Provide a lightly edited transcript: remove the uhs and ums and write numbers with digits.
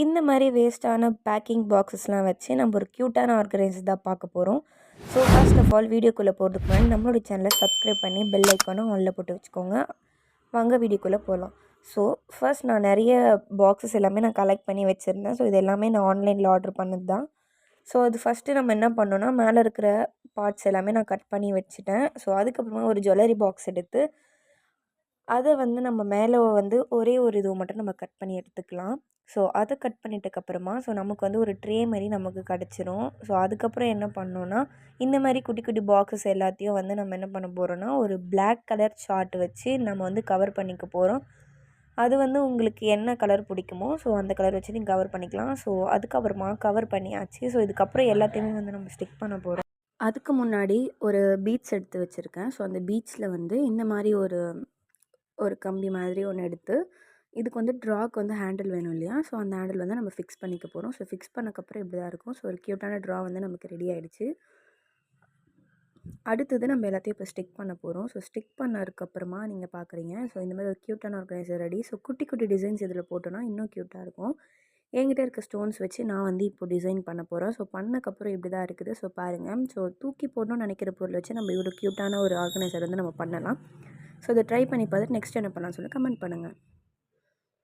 இந்த மாதிரி வேஸ்ட்டான பேக்கிங் பாக்ஸஸ்லாம் வச்சு நம்ம ஒரு க்யூட்டான ஆர்கனைசர் தான் பார்க்க போகிறோம். ஸோ ஃபர்ஸ்ட் ஆஃப் ஆல் வீடியோக்குள்ளே போகிறதுக்கு முன்னாடி நம்மளோட சேனலை சப்ஸ்கிரைப் பண்ணி பெல் ஐக்கானும் ஆனில் போட்டு வச்சுக்கோங்க. வாங்க வீடியோக்குள்ளே போகலாம். ஸோ ஃபர்ஸ்ட் நான் நிறைய பாக்ஸஸ் எல்லாமே நான் கலெக்ட் பண்ணி வச்சுருந்தேன். ஸோ இது எல்லாமே நான் ஆன்லைனில் ஆர்டர் பண்ணது தான். ஸோ அது ஃபஸ்ட்டு நம்ம என்ன பண்ணோன்னா, மேலே இருக்கிற பார்ட்ஸ் எல்லாமே நான் கட் பண்ணி வச்சுட்டேன். ஸோ அதுக்கப்புறமா ஒரு ஜுவல்லரி பாக்ஸ் எடுத்து அதை வந்து நம்ம மேலே வந்து ஒரே ஒரு இது மட்டும் நம்ம கட் பண்ணி எடுத்துக்கலாம். ஸோ அதை கட் பண்ணிட்டதுக்கப்புறமா நமக்கு வந்து ஒரு ட்ரே மாதிரி நமக்கு கிடச்சிரும். ஸோ அதுக்கப்புறம் என்ன பண்ணோன்னா, இந்த மாதிரி குட்டி குட்டி பாக்ஸஸ் எல்லாத்தையும் வந்து நம்ம என்ன பண்ண போகிறோன்னா, ஒரு பிளாக் கலர் சார்ட் வச்சு நம்ம வந்து கவர் பண்ணிக்க போகிறோம். அது வந்து உங்களுக்கு என்ன கலர் பிடிக்குமோ அந்த கலர் வச்சு நீங்கள் கவர் பண்ணிக்கலாம். ஸோ அதுக்கப்புறமா கவர் பண்ணியாச்சு. ஸோ இதுக்கப்புறம் எல்லாத்தையுமே வந்து நம்ம ஸ்டிக் பண்ண போகிறோம். அதுக்கு முன்னாடி ஒரு பீட்ஸ் எடுத்து வச்சுருக்கேன். ஸோ அந்த பீட்ஸில் வந்து இந்த மாதிரி ஒரு கம்பி மாதிரி ஒன்று எடுத்து, இதுக்கு வந்து ட்ராக்கு வந்து ஹேண்டில் வேணும் இல்லையா? ஸோ அந்த ஹேண்டில் வந்து நம்ம ஃபிக்ஸ் பண்ணிக்க போகிறோம். ஸோ ஃபிக்ஸ் பண்ணக்கப்புறம் இப்படி தான் இருக்கும். ஸோ ஒரு க்யூட்டான ட்ரா வந்து நமக்கு ரெடி ஆகிடுச்சு. அடுத்தது நம்ம எல்லாத்தையும் இப்போ ஸ்டிக் பண்ண போகிறோம். ஸோ ஸ்டிக் பண்ணதுக்கப்புறமா நீங்கள் பார்க்குறீங்க. ஸோ இந்த மாதிரி ஒரு க்யூட்டான ஆர்கனைசர் ரெடி. ஸோ குட்டி குட்டி டிசைன்ஸ் இதில் போட்டோன்னா இன்னும் க்யூட்டாக இருக்கும். என்கிட்ட இருக்க ஸ்டோன்ஸ் வச்சு நான் வந்து இப்போ டிசைன் பண்ண போகிறேன். ஸோ பண்ணக்கப்புறம் இப்படி தான் இருக்குது. ஸோ பாருங்கள். ஸோ தூக்கி போடணும்னு நினைக்கிற பொருள் வச்சு நம்ம இவ்வளோ க்யூட்டான ஒரு ஆர்கனைசர் வந்து நம்ம பண்ணலாம். ஸோ இதை ட்ரை பண்ணி பார்த்துட்டு நெக்ஸ்ட் என்ன பண்ணலாம்னு சொல்லி கமெண்ட் பண்ணுங்கள்.